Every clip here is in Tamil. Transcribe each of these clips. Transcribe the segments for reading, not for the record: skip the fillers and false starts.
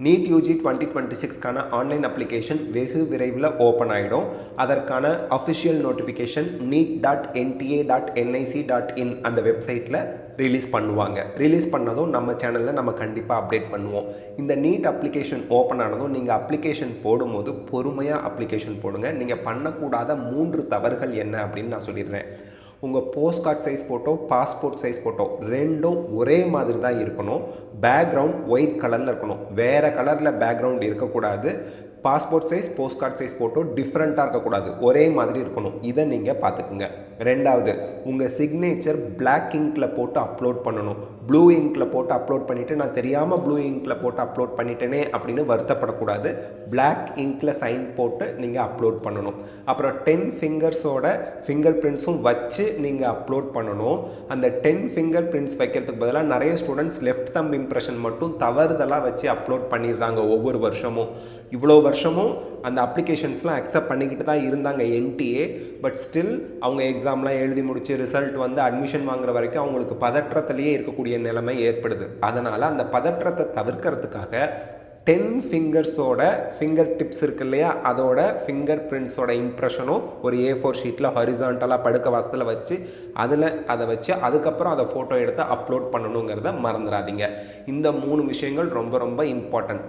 நீட் யூஜி 2026க்கான ஆன்லைன் அப்ளிகேஷன் வெகு விரைவில் ஓப்பன் ஆகிடும். அதற்கான அஃபிஷியல் நோட்டிஃபிகேஷன் neet.nta.nic.in அந்த வெப்சைட்டில் ரிலீஸ் பண்ணுவாங்க. ரிலீஸ் பண்ணதும் நம்ம சேனலில் நம்ம கண்டிப்பாக அப்டேட் பண்ணுவோம். இந்த நீட் அப்ளிகேஷன் ஓப்பன் ஆனதும் நீங்கள் அப்ளிகேஷன் போடும்போது பொறுமையாக அப்ளிகேஷன் போடுங்க. நீங்கள் பண்ணக்கூடாத 3 தவறுகள் என்ன அப்படின்னு நான் சொல்லிடுறேன். உங்கள் post card size photo, passport size photo ரெண்டும் ஒரே மாதிரி தான் இருக்கணும். பேக்ரவுண்ட் ஒயிட் கலரில் இருக்கணும். வேறு கலரில் பேக்ரவுண்ட் இருக்கக்கூடாது. Passport size, post card size photo டிஃப்ரெண்ட்டாக இருக்கக்கூடாது, ஒரே மாதிரி இருக்கணும். இதை நீங்கள் பார்த்துக்குங்க. ரெண்டாவது, உங்கள் சிக்னேச்சர் பிளாக் இங்கில் போட்டு அப்லோட் பண்ணணும். ப்ளூ இங்கில் போட்டு அப்லோட் பண்ணிவிட்டு நான் தெரியாமல் ப்ளூ இங்கில் போட்டு அப்லோட் பண்ணிட்டேனே அப்படின்னு வருத்தப்படக்கூடாது. பிளாக் இங்கில் சைன் போட்டு நீங்கள் அப்லோட் பண்ணணும். அப்புறம் 10 ஃபிங்கர்ஸோட ஃபிங்கர் பிரிண்ட்ஸும் வச்சு நீங்கள் அப்லோட் பண்ணணும். அந்த 10 ஃபிங்கர் பிரிண்ட்ஸ் வைக்கிறதுக்கு பதிலாக நிறைய ஸ்டூடெண்ட்ஸ் லெஃப்ட் தம்ப் இம்ப்ரெஷன் மட்டும் தவறுதலாக வச்சு அப்லோட் பண்ணிடுறாங்க ஒவ்வொரு வருஷமும். இவ்வளோ வருஷமும் அந்த அப்ளிகேஷன்ஸ்லாம் அக்செப்ட் பண்ணிக்கிட்டு தான் இருந்தாங்க என்டிஏ. பட் ஸ்டில் அவங்க எக்ஸாம்லாம் எழுதி முடித்து ரிசல்ட் வந்து அட்மிஷன் வாங்குற வரைக்கும் அவங்களுக்கு பதற்றத்திலேயே இருக்கக்கூடிய நிலைமை ஏற்படுது. அதனால் அந்த பதற்றத்தை தவிர்க்கிறதுக்காக 10 ஃபிங்கர்ஸோட ஃபிங்கர் டிப்ஸ் இருக்கு இல்லையா, அதோட ஃபிங்கர் பிரிண்ட்ஸோட இம்ப்ரெஷனும் ஒரு A4 ஷீட்டில் ஹரிசான்டலாக படுக்க வாசத்தில் வச்சு அதை வச்சு அதுக்கப்புறம் அதை ஃபோட்டோ எடுத்து அப்லோட் பண்ணணுங்கிறத மறந்துடாதீங்க. இந்த 3 விஷயங்கள் ரொம்ப ரொம்ப important.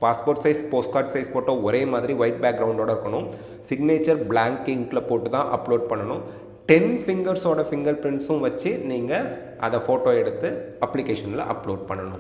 Passport size, post card size photo ஒரே மாதிரி ஒயிட் பேக்ரவுண்டோட இருக்கணும். சிக்னேச்சர் பிளாங்க் இங்கில் போட்டு தான் அப்லோட் பண்ணணும். 10 ஃபிங்கர்ஸோட ஃபிங்கர் பிரிண்ட்ஸும் வச்சு நீங்கள் அதை ஃபோட்டோ எடுத்து அப்ளிகேஷனில் அப்லோட் பண்ணணும்.